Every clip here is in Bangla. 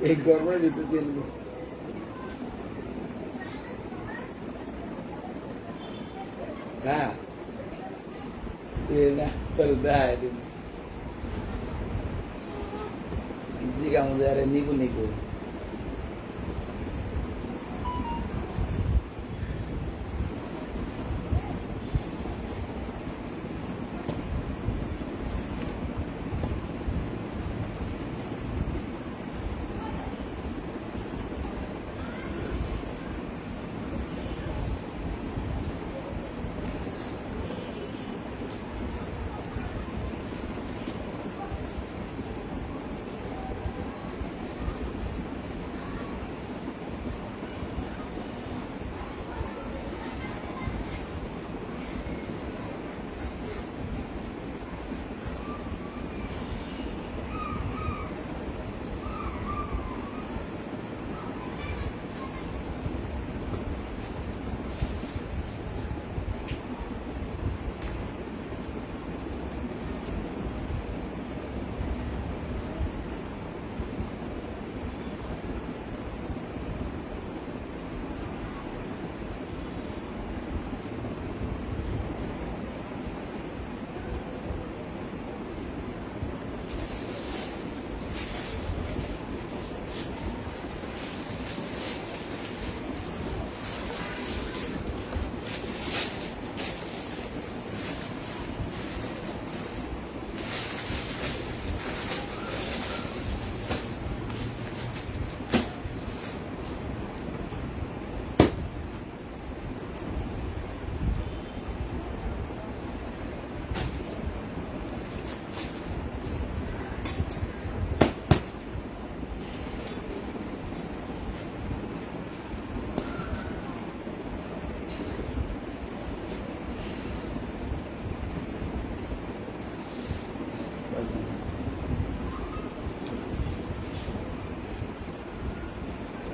এই গরমের ভিতরে তেল হ্যাঁ তেল দেয় দিন দিঘা মধ্যে আরে নিকু নিকু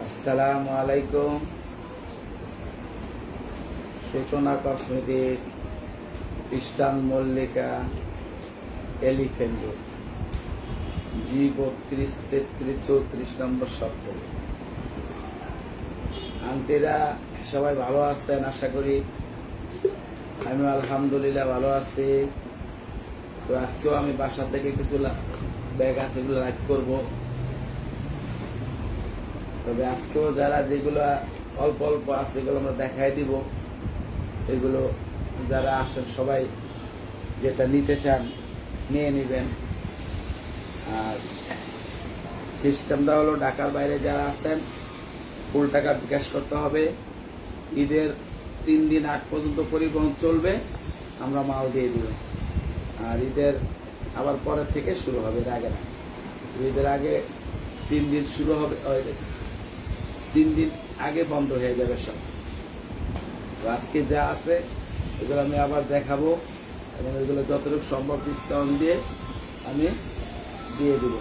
আসসালামু আলাইকুম সূচনা কসমেটিক খ্রিস্টান মল্লিকা এলিফেন্ট G323334 নম্বর শব্দ আন্টিরা সবাই ভালো আছেন আশা করি আমি আলহামদুলিল্লাহ ভালো আছি তো আজকেও আমি বাসা থেকে কিছু ব্যাগ আছে এগুলো লাইক করবো তবে আজকেও যারা যেগুলো অল্প অল্প আছে এগুলো আমরা দেখাই দিব এগুলো যারা আছেন সবাই যেটা নিতে চান নিয়ে নেবেন আর সিস্টেমটা হলো ঢাকার বাইরে যারা আছেন ফুল টাকা বিকাশ করতে হবে ঈদের 3 দিন আগ পর্যন্ত পরিবহন চলবে আমরা মাল দিয়ে দিব আর ঈদের আবার পরের থেকে শুরু হবে এর আগে না ঈদের আগে 3 দিন শুরু হবে 3 দিন আগে বন্ধ হয়ে যাবে সব তো আজকে যা আছে এগুলো আমি আবার দেখাবো এবং এগুলো যতটুকু সম্ভব ডিসকাউন্ট দিয়ে আমি দিয়ে দিব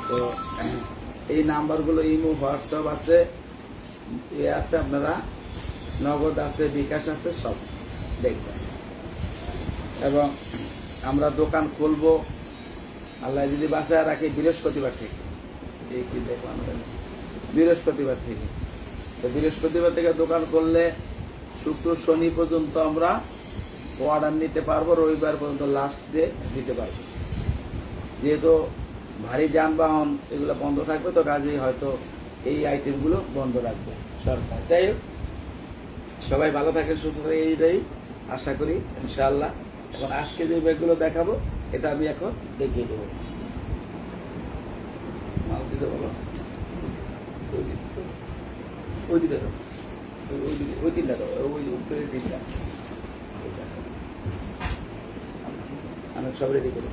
তো এই নাম্বারগুলো ইমো হোয়াটসঅ্যাপ আছে আছে আপনারা নগদ আছে বিকাশ আছে সব দেখবেন এবং আমরা দোকান খুলবো আল্লাহ যদি বাঁচায় রাখে বৃহস্পতিবার থেকে এই কি দেখো বৃহস্পতিবার থেকে তো বৃহস্পতিবার থেকে দোকান করলে শুক্র শনি পর্যন্ত আমরা অর্ডার নিতে পারবো রবিবার পর্যন্ত লাস্ট ডে দিতে পারবো যেহেতু ভারী যানবাহন এগুলো বন্ধ থাকবে তো কাজেই হয়তো এই আইটেমগুলো বন্ধ রাখবে সরকার যাই হোক সবাই ভালো থাকে সুস্থ থাকে এইটাই আশা করি ইনশাআল্লাহ এখন আজকে যে ব্যাগগুলো দেখাবো এটা আমি এখন দেখিয়ে দেবো মাল দিতে বলো ওই দিকে দাও ওই তিনটা দাও ওই উপরে তিনটা আমি সব রেডি করবো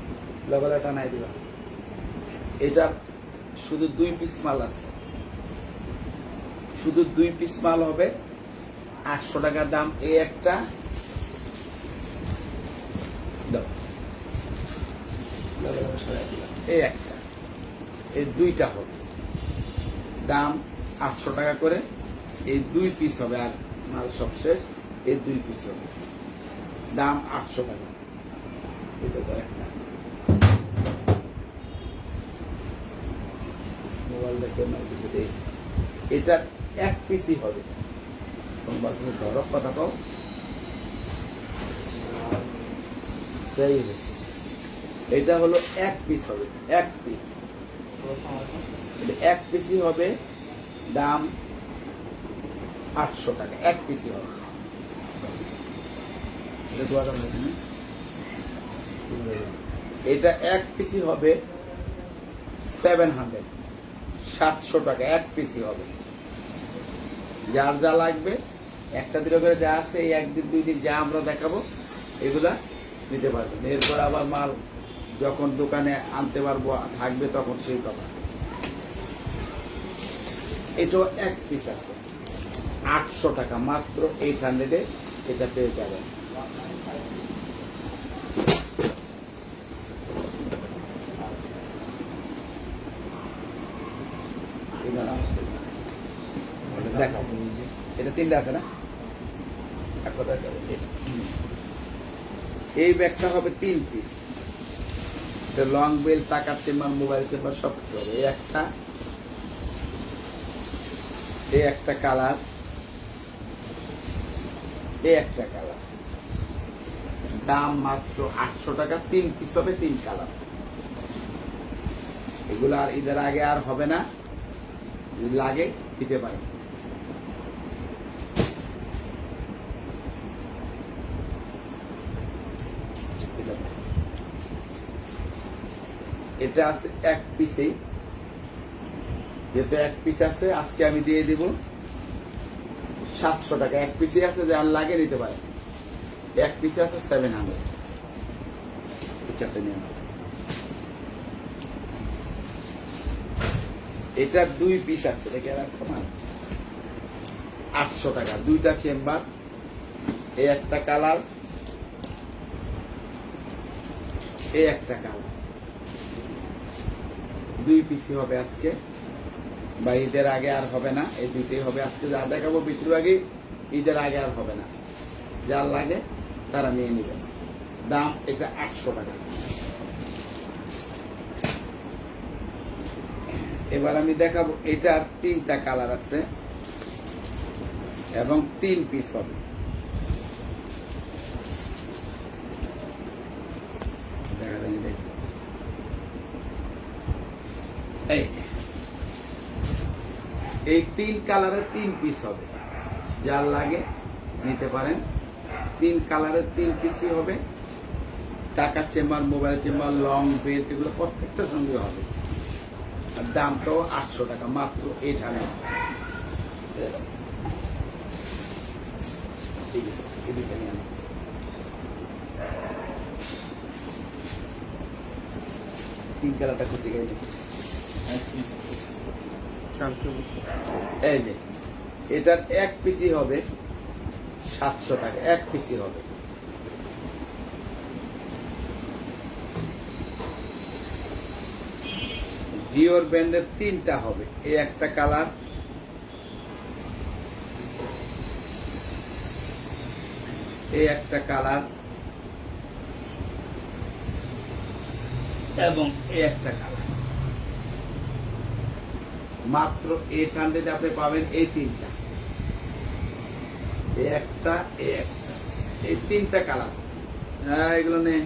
লগলা টানাই দিবা এটা শুধু 2 পিস মাল আছে শুধু 2 পিস মাল হবে 800 টাকা দাম এই একটা দাও এই একটা এই দুইটা হবে দাম 800 টাকা করে এই 2 পিস হবে আর মাল সব শেষ এই 2 পিস হবে দাম 800 টাকা এটা তো একটা কিছু দিয়েছি। এটার এক পিসই হবে। তোমরা তুমি ধরো কথা কও। এটা হলো এক পিস হবে, এক পিস। এক পিসই হবে, দাম 800 টাকা, এক পিসই হবে। এটা এক পিসি হবে 700, 700 টাকা এক পিসি হবে। যার যা লাগবে একটা দুটো করে যা আছে এই একদিন দুই দিন যা আমরা দেখাবো এগুলা নিতে পারবেন। এরপর আবার মাল যখন দোকানে আনতে পারবো থাকবে তখন সেই কথা। এটাও এক পিস আছে 800 টাকা, মাত্র 800-এ এটা পেয়ে যাবেন। দেখো এটা তিনটা আছে না, এই ব্যাগটা হবে 3 পিস। লং বেল, টাকার চেম্বার, মোবাইল চেম্বার সব কিছু হবে। এই একটা কালার, এই একটা কালার, দাম মাত্র 800 টাকা, 3 পিস হবে, 3 কালার। এগুলো আর ঈদের আগে আর হবে না, লাগে দিতে পারে। এটা আছে এক পিসেই, যেহেতু এক পিস আছে আজকে আমি দিয়ে দিব 700 টাকা। এক পিসে আছে, যার লাগে নিতে পারে। এক পিসে আছে 700। এটা 2 পিস আছে, দেখে রাখছো না, 800 টাকা। 2টা চেম্বার, এই একটা কালার, এই একটা কালার, 2 পিসই হবে আজকে, বা ঈদের আগে আর হবে না। এই দুইটাই হবে আজকে যা দেখাবো, বেশিরভাগই ঈদের আগে আর হবে না। যার লাগে তারা নিয়ে নেবেন। দাম এটা 800 টাকা। এবার আমি দেখাবো, এটার 3টা কালার আছে এবং 3 পিস হবে। দেখা যায় দেখো, এই 3 কালারের 3 পিস হবে। যার লাগে নিতে পারেন। 3 কালারের 3 পিসই হবে। টাকার chamber, mobile chamber, long belt, এগুলো প্রত্যেকটার সঙ্গে হবে। আর দামটাও 800 টাকা, মাত্র 800। তিন কালারটা করতে গেলে এই যে এটার এক পিসি হবে 700 টাকা, এক পিসি হবে। ডিওর ব্র্যান্ডের 3টা হবে। এই একটা কালার, এই একটা কালার এবং এই একটা কালার। মাত্র 800 আপনি পাবেন এই 3টা, এই একটা, এই একটা, এই 3টা কালার। হ্যাঁ, এগুলো নে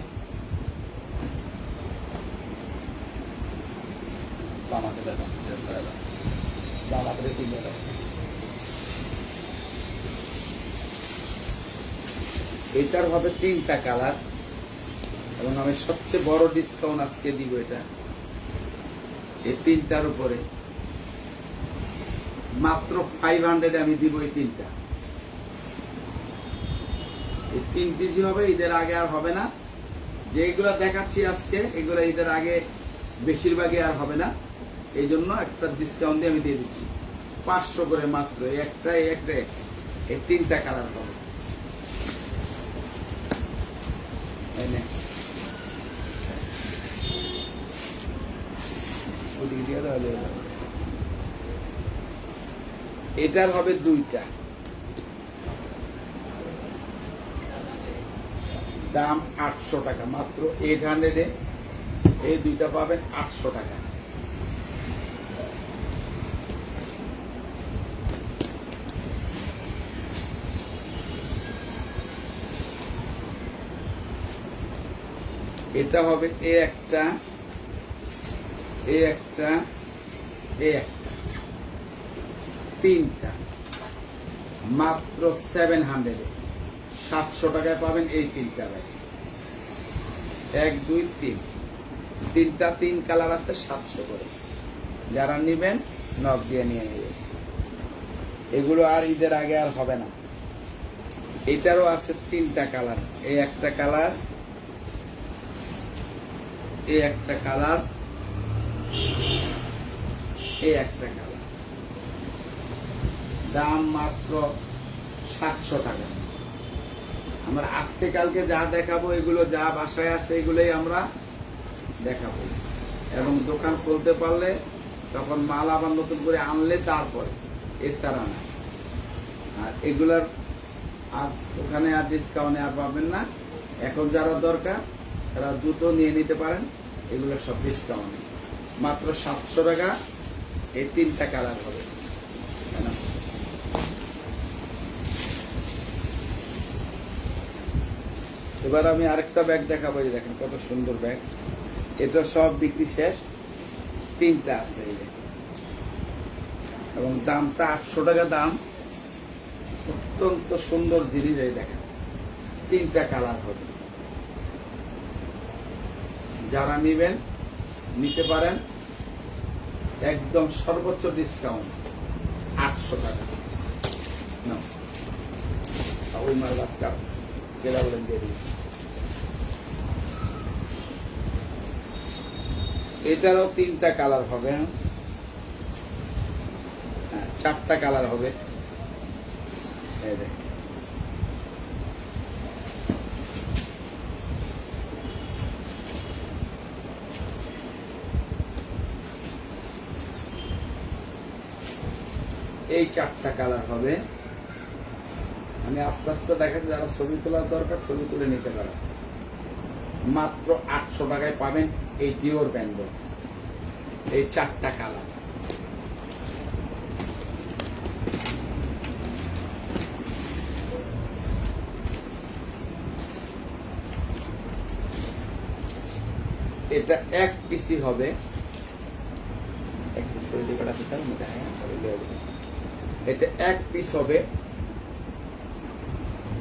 এটার হবে 3টা কালার এবং আমি সবচেয়ে বড় ডিসকাউন্ট আজকে দিব। এটা এই 3টার উপরে মাত্র 500 আমি দিব। এই 3টা, এই 3 পিসই হবে। ঈদের আগে আর হবে না। যেগুলো দেখাচ্ছি আজকে এগুলো ঈদের আগে বেশিরভাগই আর হবে না। এই জন্য একটা ডিসকাউন্ট দিয়ে আমি দিয়ে দিচ্ছি 500 করে মাত্র। একটা, এই 3টা কালার হবে। এটার হবে 2টা, দাম 800 টাকা, মাত্র 800-এ এই 2টা পাবেন 800 টাকা। এটা হবে এ একটা, এ একটা, এ একটা, তিনটা, মাত্র 700, 700 টাকায় পাবেন এই তিনটা ব্যাগ। 1 2 3, তিনটা 3 কালার আছে 700 করে। যারা নিবেন নক দিয়ে নিয়ে নেবেন। এগুলো আর ঈদের আগে আর হবে না। এটারও আছে 3টা কালার, এই একটা কালার, এই একটা কালার, এই একটা কালার। দাম মাত্র 700 টাকা। আমরা আজকে কালকে যা দেখাবো এগুলো যা বাসায় আছে এগুলোই আমরা দেখাবো, এবং দোকান খুলতে পারলে তখন মাল আবার নতুন করে আনলে তারপরে, এছাড়া না। আর এগুলার আর ওখানে আর ডিসকাউন্ট আর পাবেন না। এখন যারা দরকার তারা দ্রুত নিয়ে নিতে পারেন, এগুলো সব ডিসকাউন্ট মাত্র 700 টাকা। এই 3টা কালার হবে। এবার আমি আরেকটা ব্যাগ দেখাবো, যে দেখেন কত সুন্দর ব্যাগ। এটা সব বিক্রি শেষ, 3টা আছে এই ব্যাগ। এবং দামটা 800 টাকা দাম। অত্যন্ত সুন্দর জিনিস। এই দেখেন 3টা কালার হবে। যারা নিবেন নিতে পারেন, একদম সর্বোচ্চ ডিসকাউন্ট 800 টাকা। ওই মাল বাচ্চা গেলা বলেন দিয়ে দিন। এটারও 3টা কালার হবে, হ্যাঁ 4টা কালার হবে। এই দেখেন এই 4টা কালার হবে। আমি আস্তে আস্তে দেখাচ্ছি, যারা ছবি তোলার দরকার ছবি তুলে নিতে পারেন। মাত্র 800 টাকায় পাবেন এই ডিওর ব্যান্ডেল, এই 4টা কালার। এটা 1 পিসি হবে, 1 পিস করে দিয়ে কটা দিতে হবে। এটা 1 পিস হবে,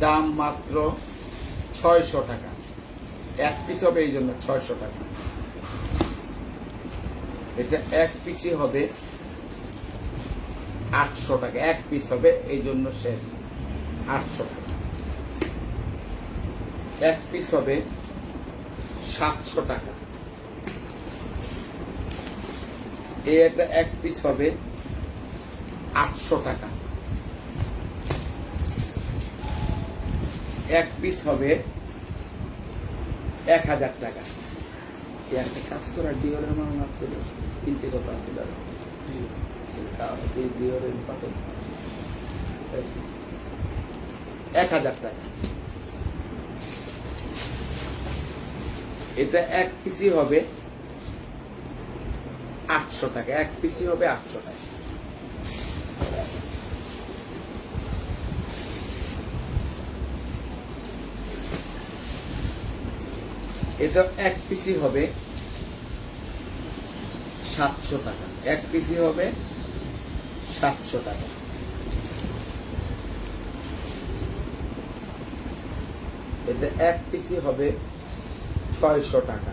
দাম মাত্র 600 টাকা। 1 পিস হবে এই জন্য 600 টাকা। এটা 1 পিসই হবে 800 টাকা। 1 পিস হবে এই জন্য শেষ 800 টাকা। 1 পিস হবে 700 টাকা। এটা 1 পিস হবে 800 টাকা। 1 পিস হবে 1000 টাকা। একটা কাজ করা ডিওরের মান আছে, 3টে কথা আছে দাদা। ডিওরের পাতে 1000 টাকা। এটা 1 পিসই হবে 800 টাকা। 1 পিসই হবে 800 টাকা। এটা 1 পিসই হবে 700 টাকা। 1 পিসই হবে 700 টাকা। এটা 1 পিসই হবে 600 টাকা।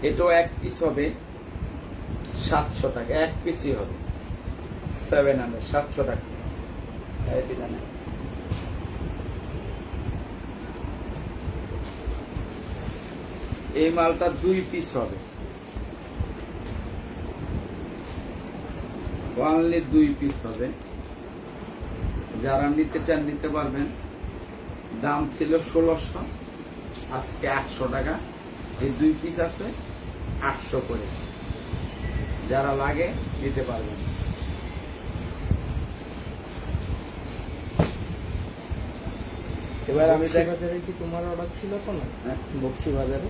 এটাও 1 পিস হবে 700 টাকা। 1 পিসই হবে 700, 700 টাকা। এই মালটা 2 পিস হবে, অনলি 2 পিস হবে। যারা নিতে চান নিতে পারবেন। দাম ছিল 1600, আজকে 800 টাকা। এই 2 পিস আছে 800 করে। যারা লাগে নিতে পারবেন। এবার আমি বাজারে কি তোমার অর্ডার ছিল কোনো? বক্সি বাজারে,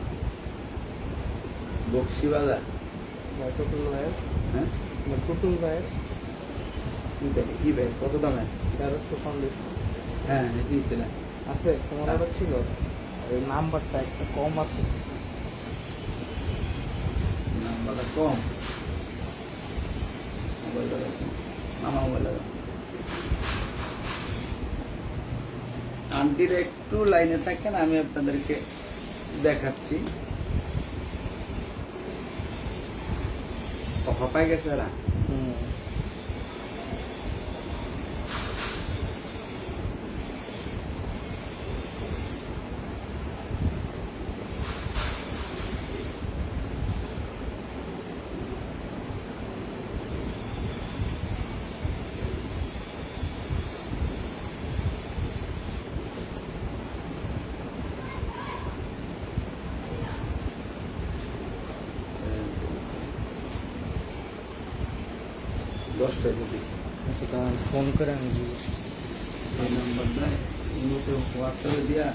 বক্সি বাজার টুটুল ভাইয়ের, হ্যাঁ টুটুল ভাইয়ের কি ব্যাগ কত দামে? 1350 হ্যাঁ দিয়েছিলাম। আছে তোমার অর্ডার ছিল? ওই নাম্বারটা একটা কম আছে। নাম্বারটা কম, মোবাইলটা দেখো, আমার মোবাইল আন্টির একটু লাইনে থাকেন, আমি আপনাদেরকে দেখাচ্ছি। কথা পাই গেছে এরা। দশটায় দিতেছি সেটা ফোন করে আমি দিব। এই নাম্বারটা ইমোতে হোয়াটসঅ্যাপে দিয়া।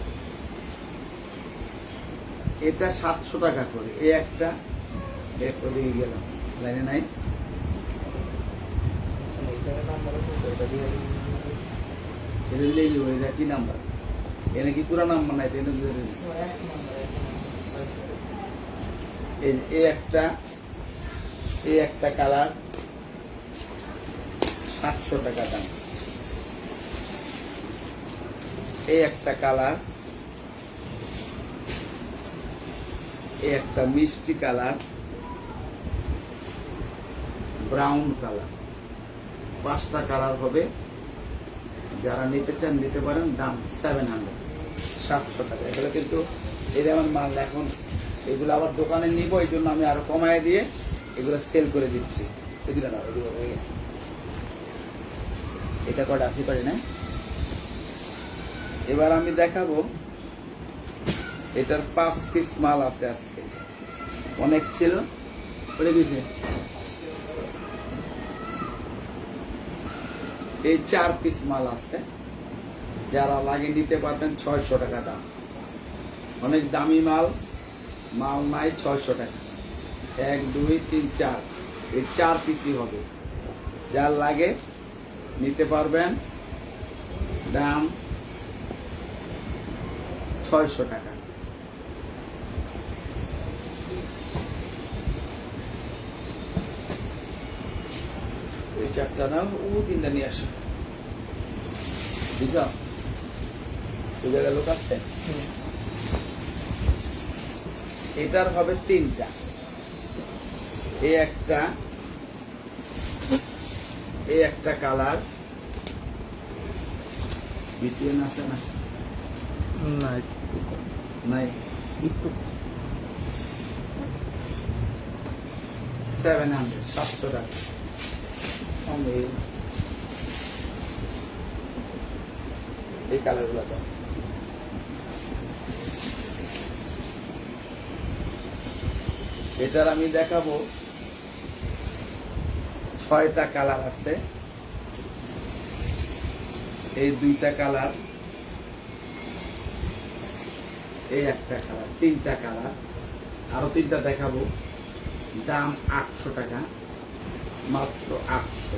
এটা 700 টাকা করে, এই একটা দিয়ে গেলাম, লাইনে নাই। এইখানে নাম্বার আছে তো, এটা দিয়ে দিবি। এটা দিলেই হলো। এটা কি নাম্বার? এনে কি পুরা নাম্বার নাই? এটা দিয়ে দিবি। এক নাম্বার এই একটা কালার 700 টাকা দাম। এই একটা কালার, এই একটা মিষ্টি কালার, ব্রাউন কালার, 5টা কালার হবে। যারা নিতে চান নিতে পারেন। দাম 700 টাকা। এগুলো কিন্তু এটা আমার মাল এখন, এগুলো আবার দোকানে নিব, এই জন্য আমি আরো কমায় দিয়ে এগুলো সেল করে দিচ্ছি। এগুলো না, এগুলো হয়ে গেছে। এটা কটা আসি পারি না। এবার আমি দেখাবো, এটার 5 পিস মাল আছে আজকে, অনেক ছিল পড়ে গেছে। এই 4 পিস মাল আছে, যারা লাগে নিতে পারবেন। 600 টাকা দাম, অনেক দামি মাল নাই। 600 টাকা, 1 2 3 4, এই 4 পিসই হবে। যার লাগে নিতে পারবেন। দাম 600 টাকা। এই 4টা নাও, ও 3টা নিয়ে আসো। বুঝলাম, ওই জায়গায় লোক আসছে। এটার হবে 3টা। এই একটা কালার, বিটিএন আছে না? না, নাই। একটু 700 টাকা। এই কালার গুলো দাও। এটার আমি দেখাবো, 6টা কালার আছে। এই 2টা কালার, এই একটা কালার, 3টা কালার, আরো 3টা দেখাবো। দাম 800 টাকা, মাত্র 800।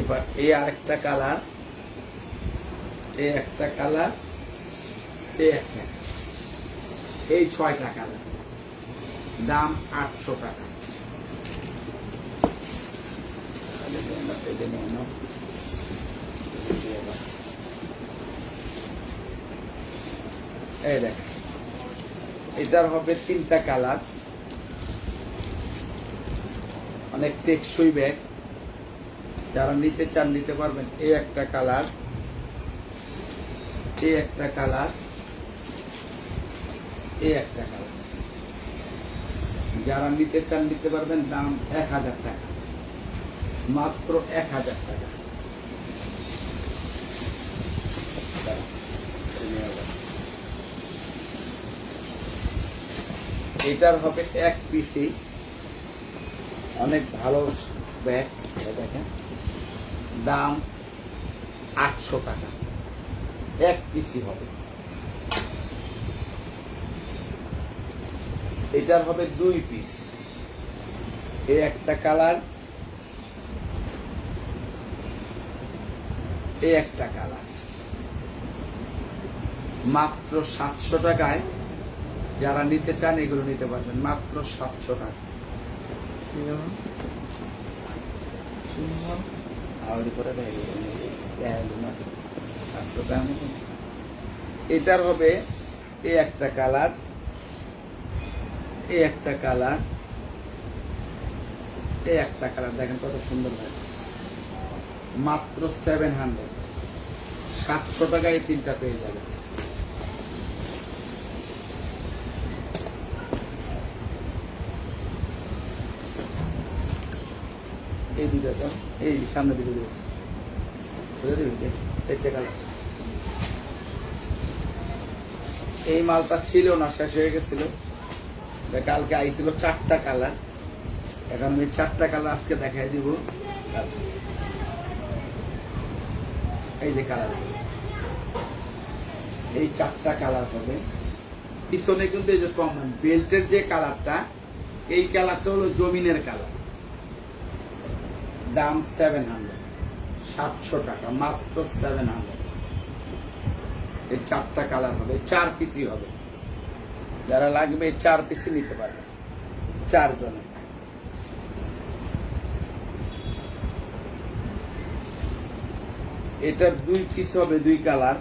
এবার এই আরেকটা কালার, এই একটা কালার, এই একটা, এই 6টা কালার। দাম 800 টাকা। এই দেখ, এটার হবে 3টা কালার, অনেক টেকসই ব্যাগ। যারা নিতে চান নিতে পারবেন। এই একটা কালার, এই একটা কালার, এই একটা কালার। যারা নিতে চান নিতে পারবেন। দাম 1000 টাকা, মাত্র 1000 টাকা। এটার হবে 1 পিসি, অনেক ভালো ব্যাগ। দেখেন, দাম 800 টাকা, 1 পিসি হবে। এটার হবে 2 পিস। এই একটা কালার, এই একটা কালার মাত্র 700 টাকায়। যারা নিতে চান এগুলো নিতে পারবেন মাত্র 700 টাকা। এটার হবে এই একটা কালার, এই একটা কালার, এই একটা কালার। দেখেন কত সুন্দর হয়, মাত্র 700। 700 টাকায় 3টা পেয়ে যাবে। এই দুটো দাম, এই সামনে দিকে দিবে, 4টে কালার। এই মালটা ছিল না, শেষ হয়ে গেছিল। কালকে আইছিল 4টা কালার, এখন আমি 4টা কালার আজকে দেখাই দিব। এই যে কালার, এই 4টা কালার হবে। পিছনে কিন্তু এই যে কমন বেল্টের যে কালারটা, এই কালারটা হলো জমিনের কালার। দাম 700, 700 টাকা, মাত্র 700। এই 4টা কালার হবে, 4 পিসই হবে। যারা লাগবে 4 পিসই নিতে পারবে, 4 জনে। এটার 2 পিস হবে, 2 কালার।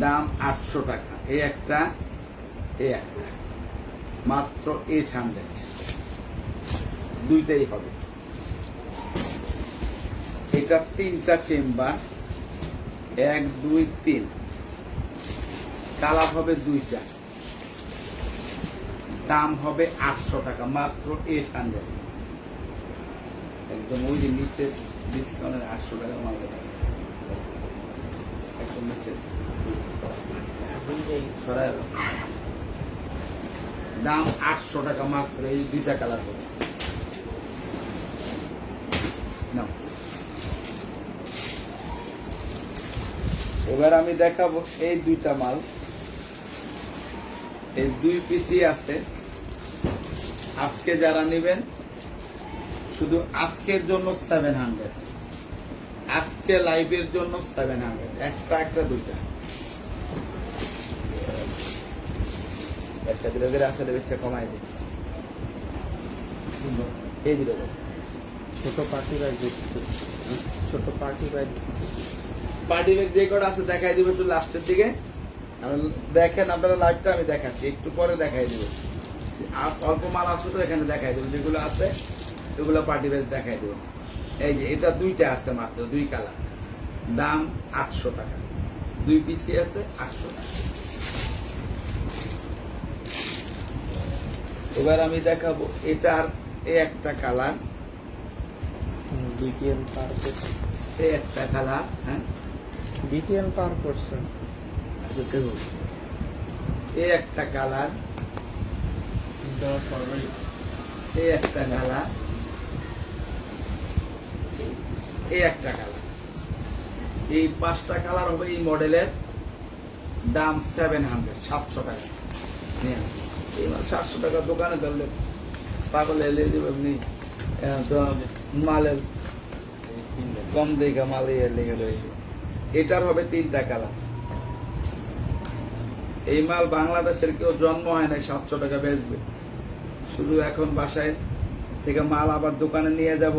দাম 800 টাকা। এই একটা, এই একটা, মাত্র 800। দুইটাই হবে। এটা 3টা চেম্বার, 1 2 3। কালার হবে 2টা। দাম হবে 800 টাকা, মাত্র 800। একদম ওই যে নিচে ডিসকাউন্টের 800 টাকা মাল দেবে। একদম নিচে সরাই। দাম 800 টাকা মাত্র। এই 2টা কালার হবে। এবার আমি দেখাবো এই 2টা মাল। এই 2 পিসই আছে। আজকে যারা নেবেন শুধু আজকের জন্য 700, আজকে লাইভের জন্য 700। একটা 2টা, একটা দিলে আসলে বেশটা কমাই দিই। এই দিল ছোট পার্টি ব্যাগ, ছোট পার্টি ব্যাগ। পার্টি ব্যাগ যে কটা আছে দেখাই দিব একটু লাস্টের দিকে। দেখেন আপনারা লাইভটা, আমি দেখাচ্ছি একটু পরে দেখাই দিব। অল্প মাল আছে তো এখানে দেখাই দেবো, যেগুলো আছে এগুলো পার্টি ব্যাগ দেখাই দেবো। এই যে এটা 2টা আছে মাত্র, 2 কালার। দাম 800 টাকা। 2 পিসি আছে, 800 টাকা। এবার আমি দেখাবো এটার এই একটা কালার, বিটিএল পার করছে, এই একটা কালার। হ্যাঁ, বিটিএল পার করছে। এই একটা কালার, এই একটা কালার, এই একটা কালার। এই 5টা কালার হবে এই মডেলের। দাম 700, 700 টাকা। এবার 700 টাকা দোকানে ধরলে পাগল এলে দেবে এমনি। তো মালের কম দেখা মাল লেগে রয়েছে। এটার হবে 3টা কালার। এই মাল বাংলাদেশের কেউ জন্ম হয় না 700 টাকা বেচবে। শুধু এখন বাসায় থেকে মাল আবার দোকানে নিয়ে যাব,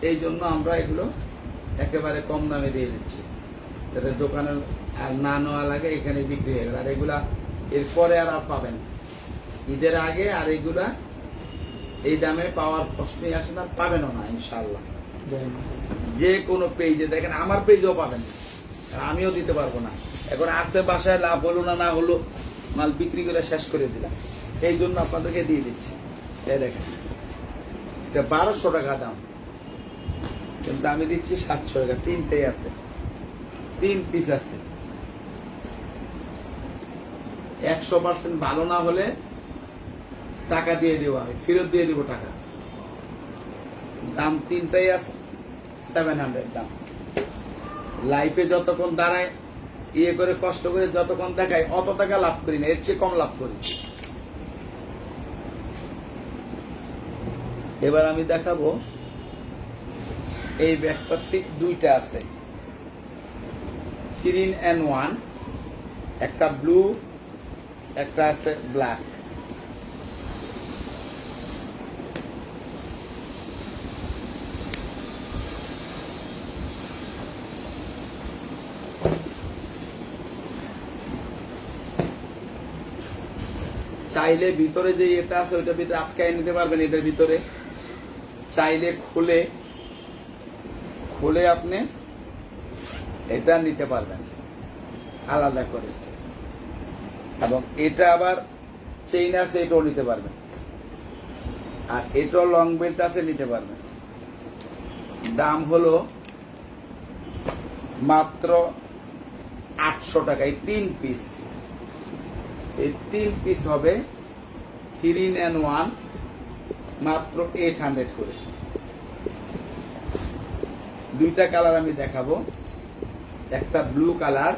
এই জন্য আমরা এগুলো একেবারে কম দামে দিয়ে দিচ্ছি, যাতে দোকানের আর না নেওয়া লাগে, এখানে বিক্রি হয়ে গেল। আর এগুলা এরপরে আর পাবেন ঈদের আগে। আর এগুলা এই দামে পাওয়ার প্রশ্নই আসে না, পাবেনও না ইনশাল্লাহ। যে কোনো পেজে দেখেন, আমার পেজেও পাবেন, আর আমিও দিতে পারবো না। এখন আসে বাসায়, লাভ হলো না না হলো, মাল বিক্রি করে শেষ করে দিলাম। এই জন্য আপনাদেরকে দিয়ে দিচ্ছি। এই দেখেন, এটা 1200 টাকা দাম, কিন্তু আমি দিচ্ছি 700 টাকা। 3টাই আছে, 3 পিস আছে। 100% ভালো না হলে টাকা দিয়ে দেবো, আমি ফেরত দিয়ে দেবো টাকা। দাম 3টাই আছে, 700 দাম। লাইফে যতক্ষণ দাঁড়ায় ইয়ে করে কষ্ট করে যতক্ষণ দেখায়, অত টাকা লাভ করি না, এর চেয়ে কম লাভ করি। এবার আমি দেখাবো এই ব্যাগটার দুইটা আছে, 3-in-1, একটা ব্লু, একটা আছে ব্ল্যাক। চাইলে ভিতরে যে এটা আছে ওইটার ভিতরে আটকায় নিতে পারবেন, এটার ভিতরে চাইলে খুলে খুলে আপনি এটা নিতে পারবেন আলাদা করে, এবং এটা আবার চেইন আছে এটাও নিতে পারবেন, আর এটাও লং বেল্ট আছে নিতে পারবেন। দাম হলো মাত্র 800 টাকা। এই 3 পিস, এই 3 পিস হবে 3-in-1, মাত্র 800 করে। দুইটা কালার আমি দেখাবো, একটা ব্লু কালার,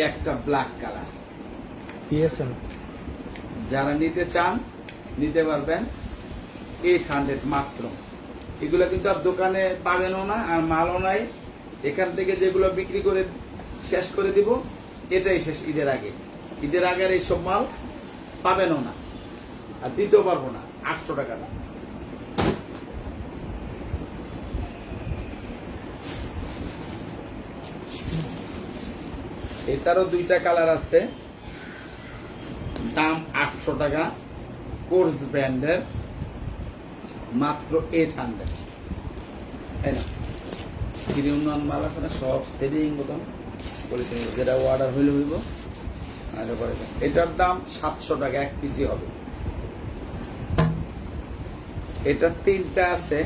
একটা ব্ল্যাক কালার। পিএসএম যারা নিতে চান নিতে পারবেন, 800 মাত্র। এগুলো কিন্তু আর দোকানে পাবেনও না, আর মালও নাই। এখান থেকে যেগুলো বিক্রি করে শেষ করে দিব, এটাই শেষ ঈদের আগে। ঈদের আগের এইসব মাল পাবেনও না, আর দিতেও পারবো না। 800 টাকা দাম। এটারও দুইটা কালার আছে, দাম 800 টাকা, কোর্স ব্র্যান্ডের, মাত্র 800। উন্নয়ন মাল আছে না, সব সেটিং বোতাম বলেছে, যেটা অর্ডার হইলে হইব। আর এটার দাম 700 টাকা, 1 পিসি হবে। এটা 3টা আছে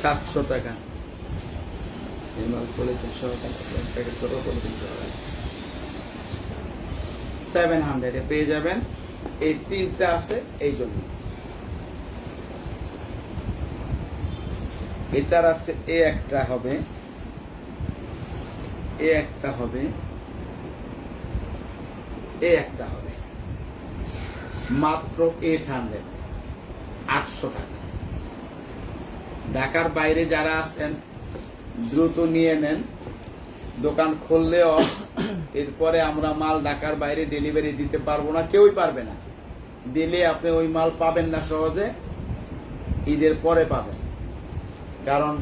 700 টাকা। এই মাল বলেছে 700 এ পেয়ে যাবেন। এই 3টা আছে এই জন্য। এটার আছে এ একটা হবে, এ একটা হবে, এ একটা হবে, মাত্র 800 টাকা। ঢাকার বাইরে যারা আছেন দ্রুত নিয়ে নেন, দোকান খুললেও এরপরে আমরা মাল ঢাকার বাইরে ডেলিভারি দিতে পারবো না, কেউই পারবে না। দিলে আপনি ওই মাল পাবেন না সহজে, ঈদের পরে পাবেন। কারণ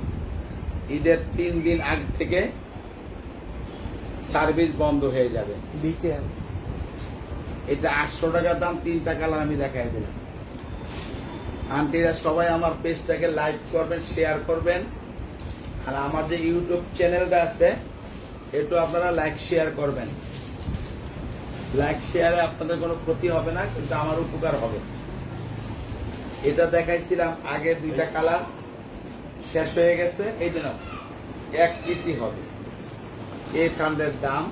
ঈদের 3 দিন আগে থেকে সার্ভিস বন্ধ হয়ে যাবে। বিকেএম এটা 800 টাকা দাম, 3টা কালার আমি দেখাই দিলাম। আন্টিরা সবাই আমার পেজটাকে লাইক করবেন, শেয়ার করবেন, আর আমার যে ইউটিউব চ্যানেলটা আছে এটা আপনারা লাইক শেয়ার করবেন। লাইক শেয়ারে আপনাদের কোনো ক্ষতি হবে না, কিন্তু আমার উপকার হবে। এটা দেখাইছিলাম আগে, 2টা কালার শেষ হয়ে গেছে। এই জন্য 1 পিসি হবে, 800 দাম,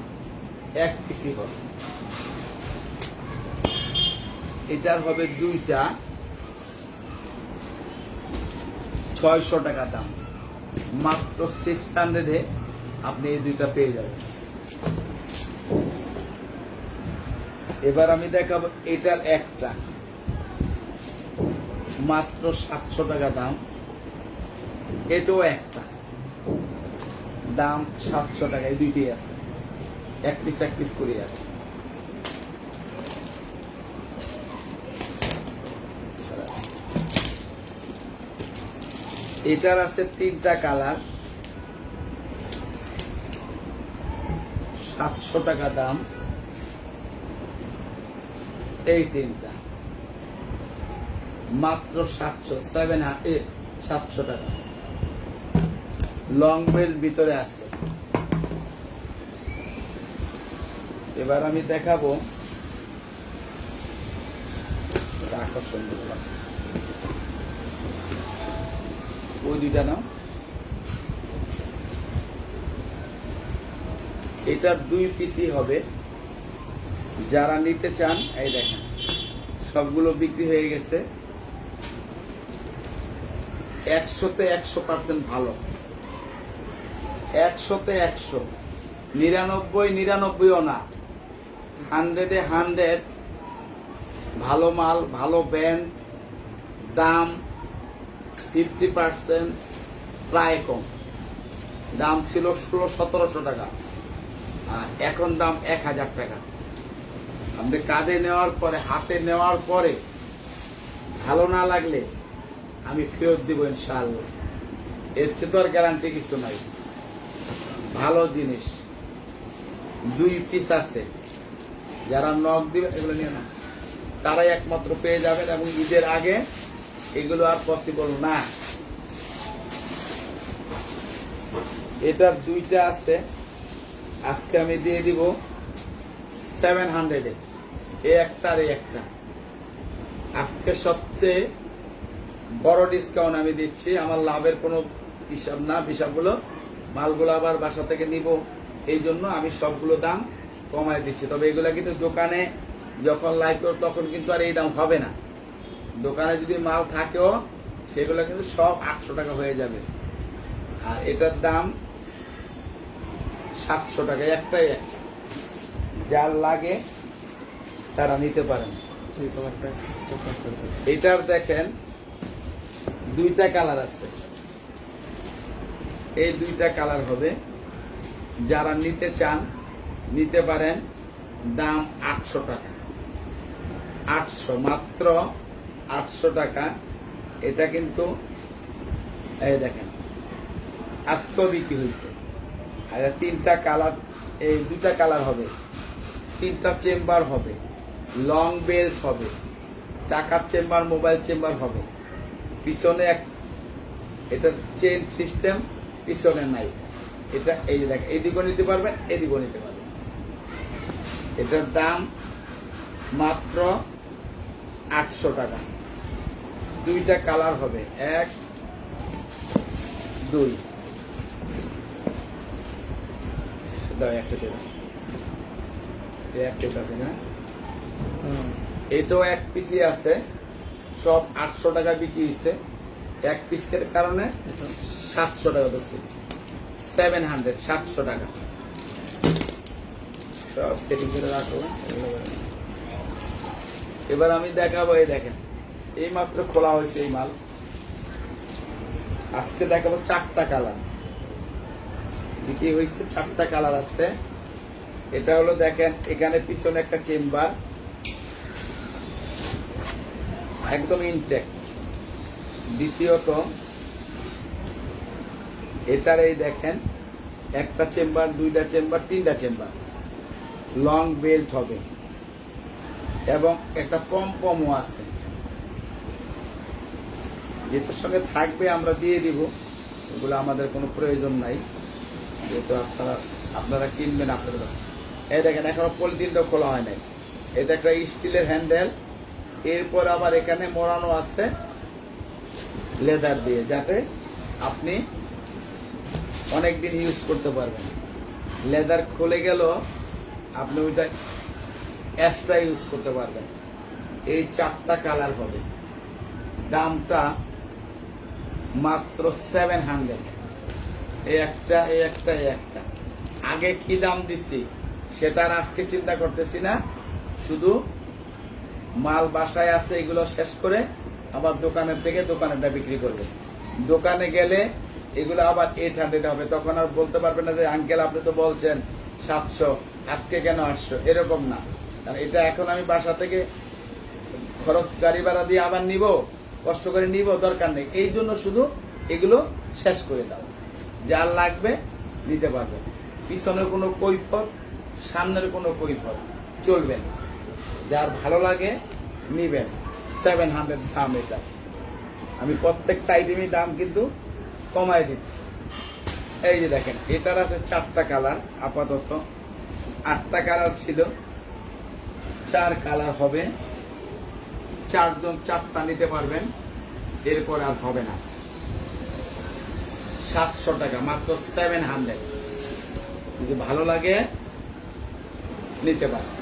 1 পিসি হবে। এটার হবে 2টা, 600 টাকা দাম, মাত্র 600 আপনি এই 2টা পেয়ে যাবেন। এবার আমি দেখাবো এটার একটা, মাত্র 700 টাকা দাম। এটাও একটা, দাম 700 টাকা। এই 2টি আছে, 1 পিস করে আছে। এটার আছে 3টা কালার, 700 টাকা দাম। এই 3টা মাত্র 700 টাকা। লং বেল ভিতরে আছে। এবার আমি দেখাবো আকর্ষণ, ওই 2টা নাও। এটার 2 পিসি হবে। যারা নিতে চান, এই দেখেন সবগুলো বিক্রি হয়ে গেছে। 100-তে 100% ভালো, 100-তে 100, 99-99ও না, 100-এ 100 ভালো মাল, ভালো ব্র্যান্ড, দাম 50% প্রায় কম। দাম ছিল 1600-1700 টাকা, আর এখন দাম 1000 টাকা। আপনি কাঁধে নেওয়ার পরে, হাতে নেওয়ার পরে ভালো না লাগলে আমি ফেরত দিব ইনশাআল্লাহ। এর চেয়ে তো আর গ্যারান্টি কিছু নাই। ভালো জিনিস, 2 পিস আছে। যারা নক দিবে এগুলো নিয়ে না, তারাই একমাত্র পেয়ে যাবেন, এবং ঈদের আগে এগুলো আর পসিবল না। এটার 2টা আছে, আজকে আমি দিয়ে দিব 700 এ। এই একটা আর এই একটা। আজকে সবচেয়ে বড় ডিসকাউন্ট আমি দিচ্ছি। আমার লাভের কোনো হিসাব না, হিসাবগুলো মালগুলো আবার বাসা থেকে নিব, এই জন্য আমি সবগুলো দাম কমায় দিচ্ছি। তবে এগুলা কিন্তু দোকানে যখন লাইভ করব তখন কিন্তু আর এই দাম হবে না। দোকানে যদি মাল থাকেও সেগুলো কিন্তু সব 800 টাকা হয়ে যাবে। আর এটার দাম 700 টাকা, একটাই একটা। যার লাগে তারা নিতে পারেন। এটার দেখেন 2টা কালার আছে, এই 2টা কালার হবে। যারা নিতে চান নিতে পারেন। দাম 800 টাকা, 800, মাত্র 800 টাকা। এটা কিন্তু এই দেখেন আজকেও বিক্রি হয়েছে। আর 3টা কালার, এই 2টা কালার হবে, 3টা চেম্বার হবে, লং বেল্ট হবে, টাকার চেম্বার, মোবাইল চেম্বার হবে। পিছনে এটা চেন সিস্টেম, পিছনে নাই। এটা এই যে দেখেন, এদিকেও নিতে পারবেন, এদিকেও নিতে পারবেন। এটার দাম মাত্র 800 টাকা। 2টা কালার হবে, 1, 2। দাও একটা দেব, একটা আছে না? এটাও 1 পিসই আছে। সব 800 টাকা বিক্রি হয়েছে। 1 পিসের কারণে 700 টাকা দিচ্ছে। 700 টাকা। সব সেটিং করে রাখো। এবার আমি দেখাবো, এই দেখেন এই মাত্র খোলা হয়েছে এই মাল। আজকে দেখাবো 4টা কালার বিক্রি হয়েছে। 4টা কালার আছে। এটা হলো দেখেন, এখানে পিছনে একটা চেম্বার একদম ইনটেক। দ্বিতীয়ত এটার এই দেখেন একটা চেম্বার, 2টা চেম্বার, 3টা চেম্বার, লং বেল্ট হবে, এবং একটা পমপমও আছে। যেটার সঙ্গে থাকবে আমরা দিয়ে দিব, এগুলো আমাদের কোনো প্রয়োজন নাই, যেহেতু আপনারা কিনবেন আপনাদের। এই দেখেন এখনো পলিথিনটা খোলা হয় নাই। এটা একটা স্টিলের হ্যান্ডেল। এরপর আবার এখানে মোড়ানো আছে লেদার দিয়ে, যাতে আপনি অনেকদিন ইউজ করতে পারবেন। লেদার খুলে গেল আপনি ওইটা এক্সট্রা ইউজ করতে পারবেন। এই 4টা কালার হবে। দামটা মাত্র 700। এই একটা, এই একটা, এই একটা। আগে কি দাম দিচ্ছি সেটা আর আজকে চিন্তা করতেছি না। শুধু মাল বাসায় আছে, এগুলো শেষ করে আবার দোকানের থেকে দোকানেরটা বিক্রি করবে। দোকানে গেলে এগুলো আবার 800 হবে। তখন আর বলতে পারবেন না যে আঙ্কেল আপনি তো বলছেন 700, আজকে কেন 800, এরকম না। কারণ এটা এখন আমি বাসা থেকে খরচ, গাড়ি ভাড়া দিয়ে আবার নিব, কষ্ট করে নিব, দরকার নেই। এই জন্য শুধু এগুলো শেষ করে দাও। যার লাগবে নিতে পারবে। পিছনের কোনো কৈফত, সামনের কোনো কৈফত চলবে না। যার ভালো লাগে নিবেন। 700 দাম এটা। আমি প্রত্যেকটা আইটেমই দাম কিন্তু কমায় দিচ্ছি। এই যে দেখেন এটার আছে 4টা কালার। আপাতত 8টা কালার ছিল, 4 কালার হবে। 4 জন 4টা নিতে পারবেন, এরপর আর হবে না। 700 টাকা, মাত্র 700। যদি ভালো লাগে নিতে পারেন।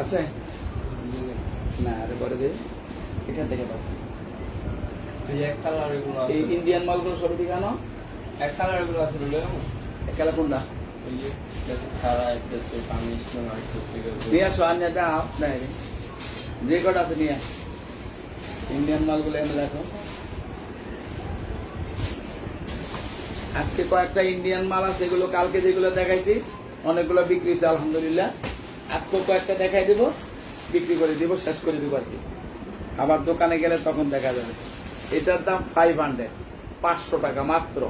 আছে না, আরে বড় দিয়ে এখান থেকে পাবো। এই ইন্ডিয়ান মালগুলো সবই দিকে আনো। 1 কালার এগুলো আছে, এক কালার কোনটা? ওই যে খারা একটা পানি স্টোন আরেকটা নিয়ে আসো আর নিয়ে দাও নাই রে। যে কটা আছে নিয়ে আস। ইন্ডিয়ান মালগুলো এনে দেখো। আজকে কয়েকটা ইন্ডিয়ান মাল আছে, এগুলো কালকে যেগুলো দেখাইছি অনেকগুলো বিক্রি হয়েছে আলহামদুলিল্লাহ। আজকে কয়েকটা দেখাই দিব, বিক্রি করে দিব, শেষ করে দিব আর কি। আবার দোকানে গেলে তখন দেখা যাবে। এটার দাম 500, 500 টাকা মাত্র,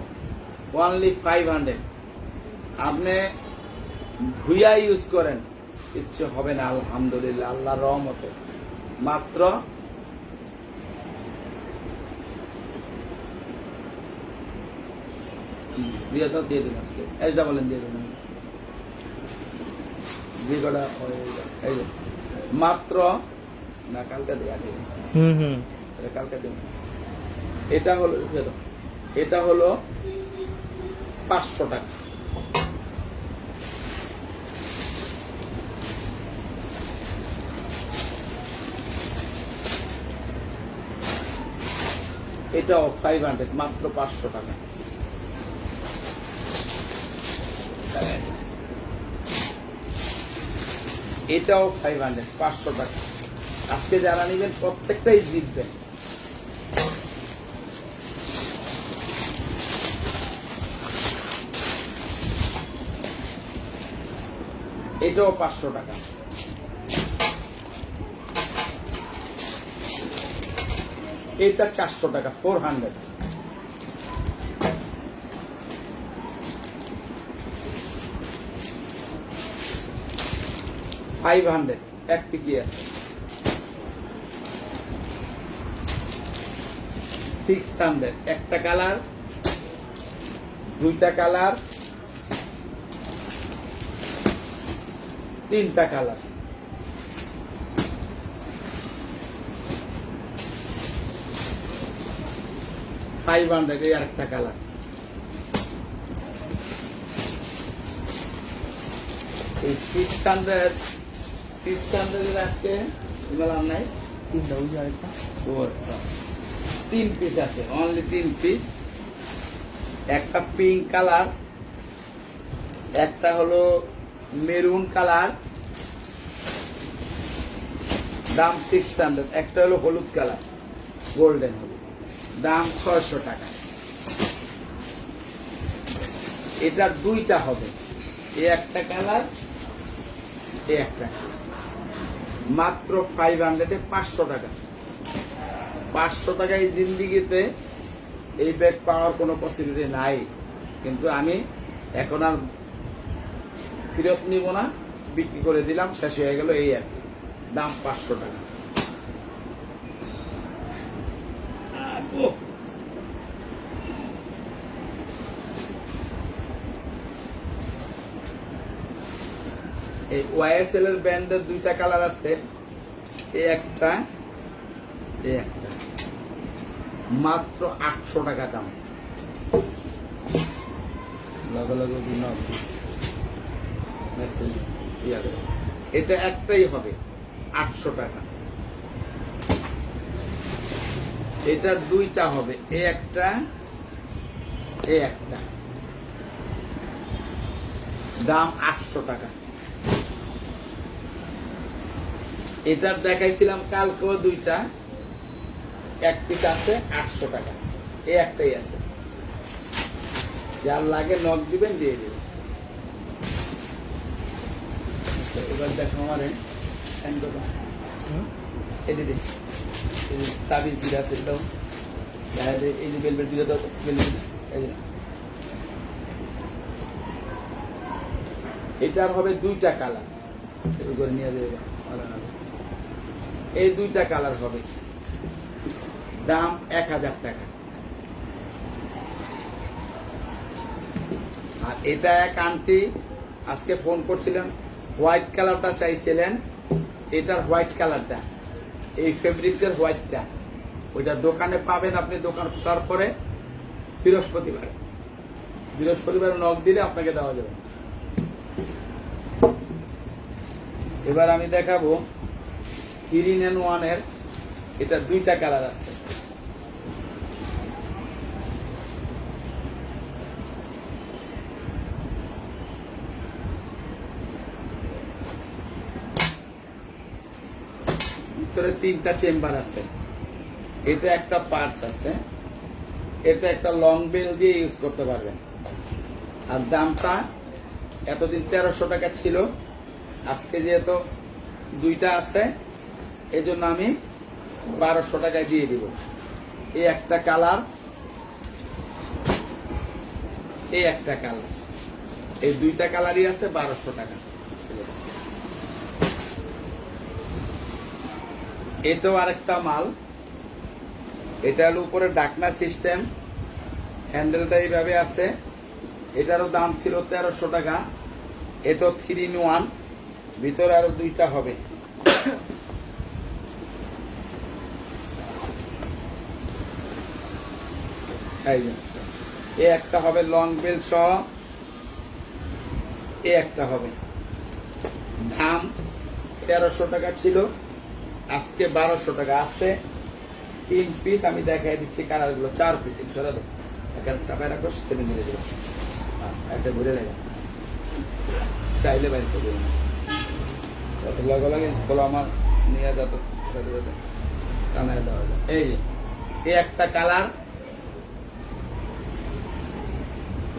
অনলি 500। আপনি ধুইয়া ইউজ করেন, কিচ্ছু হবে না আলহামদুলিল্লাহ, আল্লাহর রহমতে। মাত্র দিয়ে দাও, দিয়ে দিন আজকে এইটা বলেন, দিয়ে দিন যে কটা এই যে মাত্র না কালকে দিয়ে আগে কালকে দিন। এটা হলো দিয়ে দাও। এটা হলো 500 টাকা। এটাও 500, মাত্র 500 টাকা। এটাও 500, 500 টাকা। আজকে যারা নেবেন প্রত্যেকটাই জিতবেন। এটাও 500 টাকা। এটা 400 টাকা, 400। $500 এক পিসি আছে। 600 একটা কালার, দুইটা কালার, তিনটা কালার। $500 এই আরেকটা কালার। এই 600 এর আজকে মেলার নাই, তিনটা ওই যে আরেকটা। 3 পিস আছে, অনলি 3 পিস। একটা পিঙ্ক কালার, একটা হলো মেরুন কালার, দাম 600। একটা হলো হলুদ কালার, গোল্ডেন হলুদ, দাম 600 টাকা। এটার দুইটা হবে, এই একটা কালার, এই একটা, মাত্র 500 500 টাকা। 500 টাকায় জিন্দিগিতে এই ব্যাগ পাওয়ার কোনো পসিবিলিটি নাই, কিন্তু আমি এখন আর ফেরত নিব না, বিক্রি করে দিলাম, শেষ হয়ে গেল এই আর কি। দাম 500 টাকা। এই ওয়াইএসএল এর ব্র্যান্ডের দুইটা কালার আছে, এই একটা, এই একটা, মাত্র 800 টাকা দাম। লগে লগে এটা একটাই হবে 800 টাকা। এটার দুইটা হবে, এই একটা, এই একটা, দাম 800 টাকা। এটার দেখাইছিলাম কালকেও দুইটা, এক পিস আছে 800 টাকা। এই একটাই আছে, যার লাগে নক দিবেন, দিয়ে দিবেন। এবার দেখো আমার এদিকে তাবিজ দিলে আছে, এটাও এই যে বেলবেট দিলে তো এটার হবে দুইটা কালার, একটু করে নিয়ে যাবে। এই দুইটা কালার হবে, দাম 1000 টাকা। আর এটা এক আন্টি আজকে ফোন করছিলেন, হোয়াইট কালারটা চাইছিলেন, এটার হোয়াইট কালারটা, এই ফেব্রিক্সের হোয়াইটটা, ওইটা দোকানে পাবেন আপনি, দোকান খোলার পরে বৃহস্পতিবার নক দিলে আপনাকে দেওয়া যাবে। এবার আমি দেখাবো 3-in-1 এর, এটা দুইটা কালার আছে। ভিতরে 3টা চেম্বার আছে, এটা একটা পার্স আছে, এটা একটা লং বেল দিয়ে ইউজ করতে পারবেন। আর দামটা এতদিন 1300 টাকা ছিল, আজকে যেহেতু 2টা আছে এই জন্য আমি 1200 টাকায় দিয়ে দিব। এই একটা কালার, এই একটা কালার, এই 2টা কালারই আছে 1200 টাকা। এটাও আরেকটা মাল, এটা হলো উপরে ডাকনা সিস্টেম, হ্যান্ডেলটা এইভাবে আছে। এটারও দাম ছিল 1300 টাকা। এটা 3 in 1, ভিতরে আরো 2টা হবে। এই যে, এ একটা হবে লং বেল সহ, এ একটা হবে। দাম 1300 টাকা ছিল, আজকে 1200 টাকা আছে। 3 পিস আমি দেখাই দিচ্ছি, কালার গুলো 4 পিস। ইনশাআল্লাহ এখানে চাপাই রাখো, সেদিন দিয়ে দেবো। একটা ঘুরে নেবে, চাইলে বাইর করে দেবেন। কত লাগা লাগে বলো, আমার নিয়ে যেত টানায় দেওয়া যায়। এই যে, এই একটা কালার,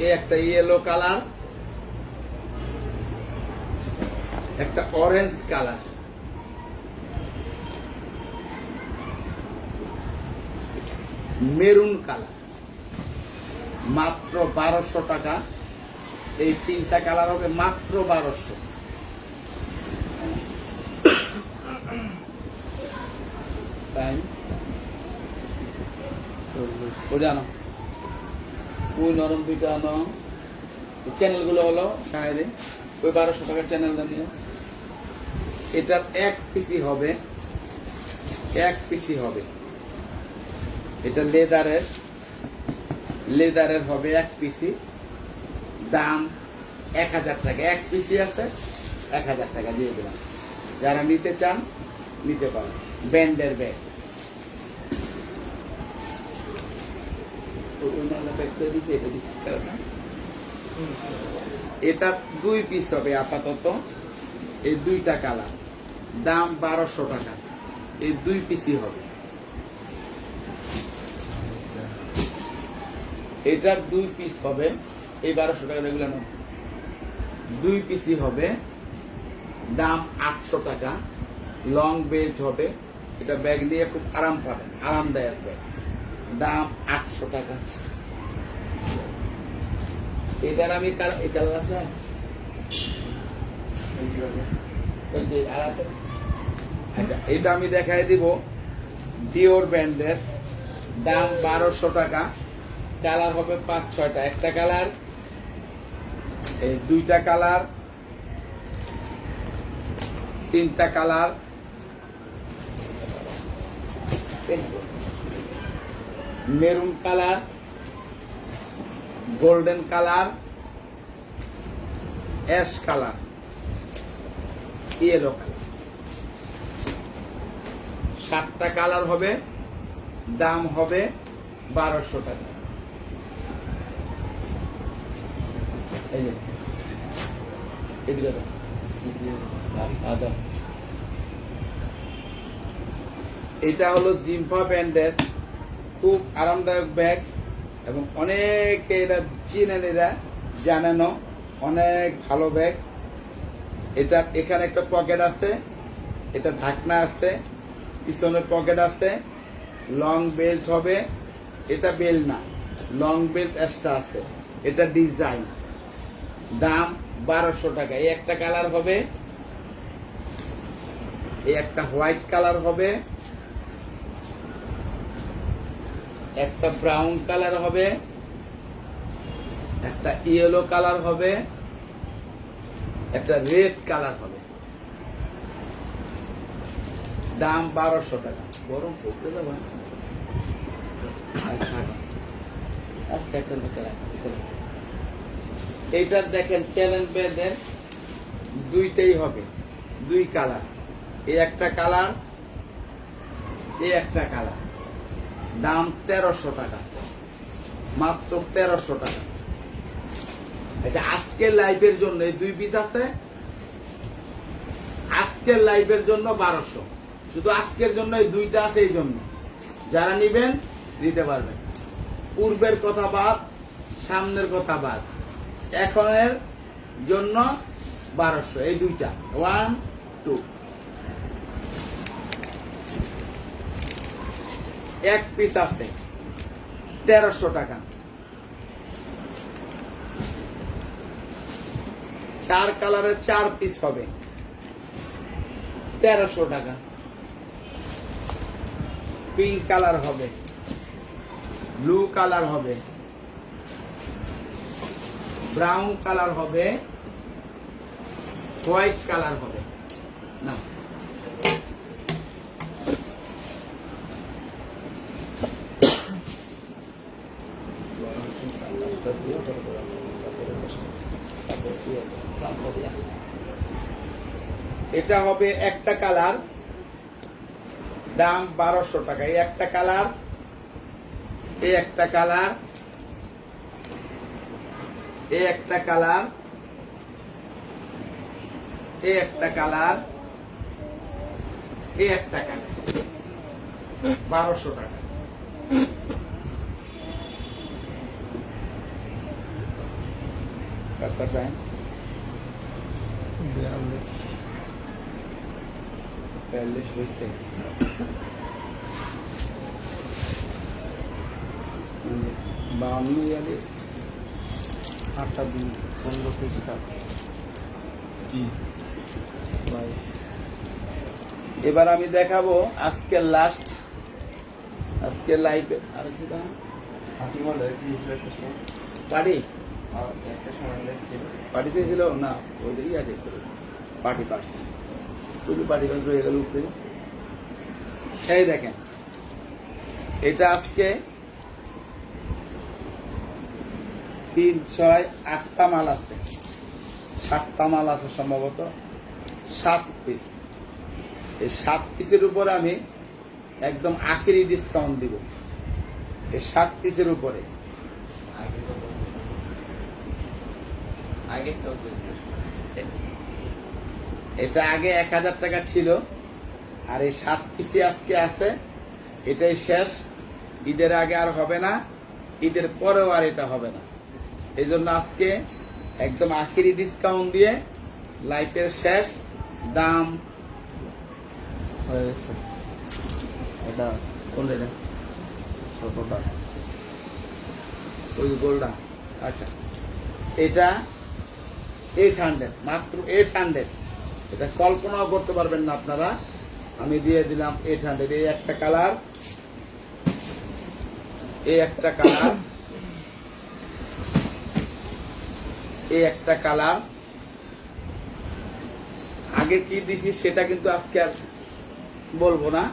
এই একটা ইয়েলো কালার, একটা অরেঞ্জ কালার, মেরুন কালার, মাত্র 1200 টাকা। এই 3টা কালার হবে মাত্র 1200। টাইম ও জানো, ওই নরম 2টা আনো। চ্যানেল গুলো হলো ওই 1200 টাকার চ্যানেলটা নিয়ে। এটার 1 পিসি হবে, 1 পিসি হবে। এটা লেদারের হবে 1 পিসি, দাম 1000 টাকা। 1 পিসি আছে, 1000 টাকা দিয়ে দিলাম। যারা নিতে চান নিতে পারেন। ব্যান্ডের ব্যাগ, এটা 2 পিস হবে আপাতত। এই 2টা কালার, দাম 1200 টাকা। এই 2 পিসি হবে। এটার 2 পিস হবে, এই 1200 টাকা রেগুলার 2 পিসি হবে, দাম 800 টাকা। লং বেল্ট হবে, এটা ব্যাগ নিয়ে খুব আরাম পাবেন, আরামদায়ক ব্যাগ। দাম 800 টাকা। এটার আমি এই কালার আছে, আচ্ছা এটা আমি দেখাই দিব। ডিওর ব্র্যান্ডের, দাম 1200 টাকা। কালার হবে 5-6টা। একটা কালার, এই 2টা কালার, 3টা colour, maroon colour, golden colour, ash colour, yellow colour. 7টা কালার হবে, দাম হবে 1200 টাকা। এই যে, এদিকে দাও। এটা হলো জিম্পা ব্র্যান্ডের খুব আরামদায়ক ব্যাগ, এবং অনেকে এটা চিনেন, এরা জানেন, অনেক ভালো ব্যাগ। এটা এখানে একটা পকেট আছে, এটা ঢাকনা আছে, পিছনে পকেট আছে, লং বেল্ট হবে। এটা বেল্ট না, লং বেল্ট এক্সট্রা আছে। এটা ডিজাইন, দাম 1200 টাকা। এই একটা কালার হবে, এই একটা হোয়াইট কালার হবে, একটা ব্রাউন কালার হবে, একটা ইয়েলো কালার হবে, একটা রেড কালার হবে। দাম 1200 টাকা। গরম পড়তে যাবা, এইটার দেখেন চ্যালেঞ্জ ব্যান্ডের 2টাই হবে, 2 কালার। এই একটা কালার, এই একটা কালার। দাম 1300 টাকা, মাত্র 1300 টাকা। আচ্ছা, আজকের লাইভের জন্য এই 2 পিস আছে, আজকের লাইভের জন্য 1200। শুধু আজকের জন্য এই দুইটা আছে, এই জন্য যারা নিবেন দিতে পারবেন। পূর্বের কথা বাদ, সামনের কথা বাদ, এখনের জন্য 1200, এই দুইটা 1 2। এক পিস আছে 1300 টাকা, 4 কালারের 4 পিস হবে 1300 টাকা। পিঙ্ক কালার হবে, ব্লু কালার হবে, ব্রাউন কালার হবে, হোয়াইট কালার হবে। না এটা হবে একটা কালার, দাম 1200 টাকা। এই একটা কালার, এই একটা কালার, এই একটা কালার, এই একটা কালার, এই একটা কালার, 1200 টাকা। কত টাইম? 42 হয়েছে। বাউন্ন ইয়ালে 8টা দিন 15 পিসটা এবার আমি দেখাবো আজকের লাস্ট, আজকের লাইভে আর কি দাম পার্টি পার্টি চেয়েছিল না, ওইটাই আছে পার্টি পার্টস, শুধু পার্টি পার্টস রয়ে গেল উপরে। এই দেখেন, এটা আজকে 3 6 8টা মাল আছে, 7টা মাল আছে সম্ভবত, 7 পিস। এই 7 পিসের উপরে আমি একদম আখেরি ডিসকাউন্ট দিব, এই 7 পিসের উপরে। এটা আগে 1000 টাকা ছিল, আর এই 7 পিসি আজকে আছে, এটাই শেষ। ঈদের আগে আর হবে না, ঈদের পরেও আর এটা হবে না। এই জন্য আজকে একদম আখেরি ডিসকাউন্ট দিয়ে লাইফের শেষ দাম হয়ে গেছে। এটা কোনটা? এটা ছোটটা ওই গোল্ডা। আচ্ছা, এটা 800, মাত্র 800। এটা কল্পনাও করতে পারবেন না আপনারা। আমি দিয়ে দিলাম 800। এই একটা কালার, এই একটা কালার, এই একটা কালার। আগে কি দিছি সেটা কিন্তু আজকে আর বলবো না।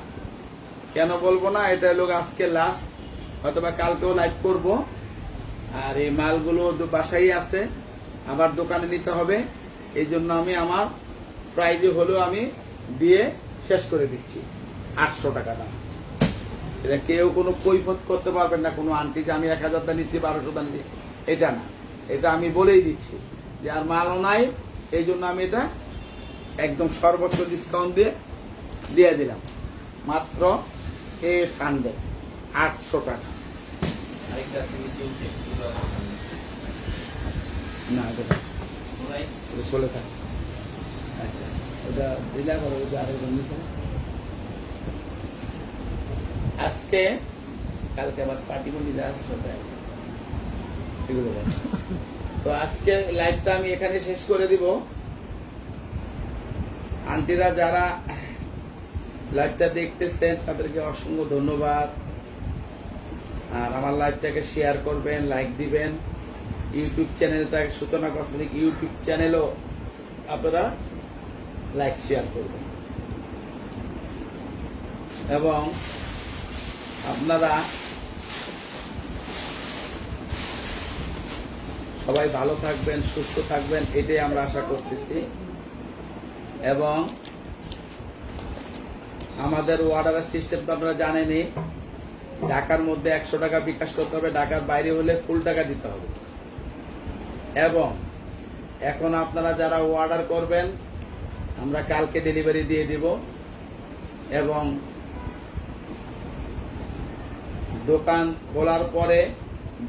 কেন বলবো না? এটা হলো আজকে লাস্ট, হয়তোবা কালকেও লাইভ করব। আর এই মালগুলো বাসায় আছে, আমার দোকানে নিতে হবে। এই জন্য আমি আমার প্রাইজে হলেও আমি দিয়ে শেষ করে দিচ্ছি 800 টাকা দাম। এটা কেউ কোনো কৈফত করতে পারবেন না, কোনো আন্টি যে আমি 1000 দা নিচ্ছি 1200 দা নিচ্ছি, এটা না। এটা আমি বলেই দিচ্ছি যে আর মালও নাই, এই জন্য আমি এটা একদম সর্বোচ্চ ডিসকাউন্ট দিয়ে দিলাম মাত্র 800, 800 টাকা। না এটা চলে থাকে। আচ্ছা, ওটা দিলা করো, ওটা আরেকজন নিছে। আজকে কালকে আবার পার্টি মন্দির এগুলো। তো আজকে লাইভটা আমি এখানে শেষ করে দিব। আন্টিরা যারা লাইভটা দেখতেছেন তাদেরকে অসংখ্য ধন্যবাদ। আর আমার লাইভটাকে শেয়ার করবেন, লাইক দিবেন। ইউটিউব চ্যানেলটা সূচনা কসমেটিক ইউটিউব চ্যানেলও আপনারা লাইক শেয়ার করবেন। এবং আপনারা সবাই ভালো থাকবেন, সুস্থ থাকবেন, এটাই আমরা আশা করতেছি। এবং আমাদের অর্ডারের সিস্টেম তো আপনারা জানেনই, ঢাকার মধ্যে 100 টাকা বিকাশ করতে হবে, ঢাকার বাইরে হলে ফুল টাকা দিতে হবে। এবং এখন আপনারা যারা অর্ডার করবেন, আমরা কালকে ডেলিভারি দিয়ে দিব। এবং দোকান খোলার পরে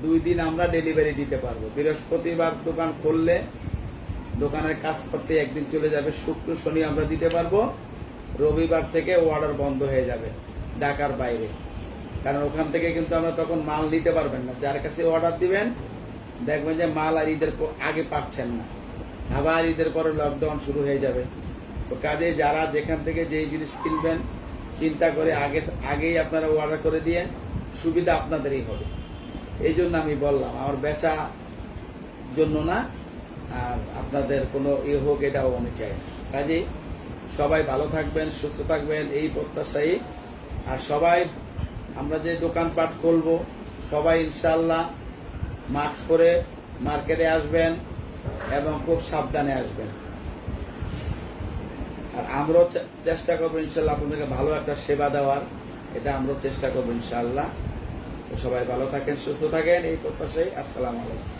2 দিন আমরা ডেলিভারি দিতে পারবো। বৃহস্পতিবার দোকান খুললে দোকানের কাজ করতে 1 দিন চলে যাবে, শুক্র শনি আমরা দিতে পারবো, রবিবার থেকে অর্ডার বন্ধ হয়ে যাবে ঢাকার বাইরে। কারণ ওখান থেকে কিন্তু আমরা তখন মাল নিতে পারবেন না। যার কাছে অর্ডার দিবেন দেখবেন যে মাল আর ঈদের আগে পাচ্ছেন না, আবার ঈদের পরে লকডাউন শুরু হয়ে যাবে। তো কাজে যারা যেখান থেকে যেই জিনিস কিনবেন চিন্তা করে আগেই আপনারা অর্ডার করে দিয়ে সুবিধা আপনাদেরই হবে। এই জন্য আমি বললাম, আমার বেচা জন্য না, আর আপনাদের কোনো হোক এটাও আমি চাই না। কাজেই সবাই ভালো থাকবেন, সুস্থ থাকবেন এই প্রত্যাশাই। আর সবাই আমরা যে দোকানপাট খুলবো সবাই ইনশাল্লাহ মাস্ক পরে মার্কেটে আসবেন এবং খুব সাবধানে আসবেন। আর আমরাও চেষ্টা করবো ইনশাল্লাহ আপনাদেরকে ভালো একটা সেবা দেওয়ার, এটা আমরাও চেষ্টা করবো ইনশাল্লাহ। তো সবাই ভালো থাকেন, সুস্থ থাকেন এই প্রত্যাশাই। আসসালামু আলাইকুম।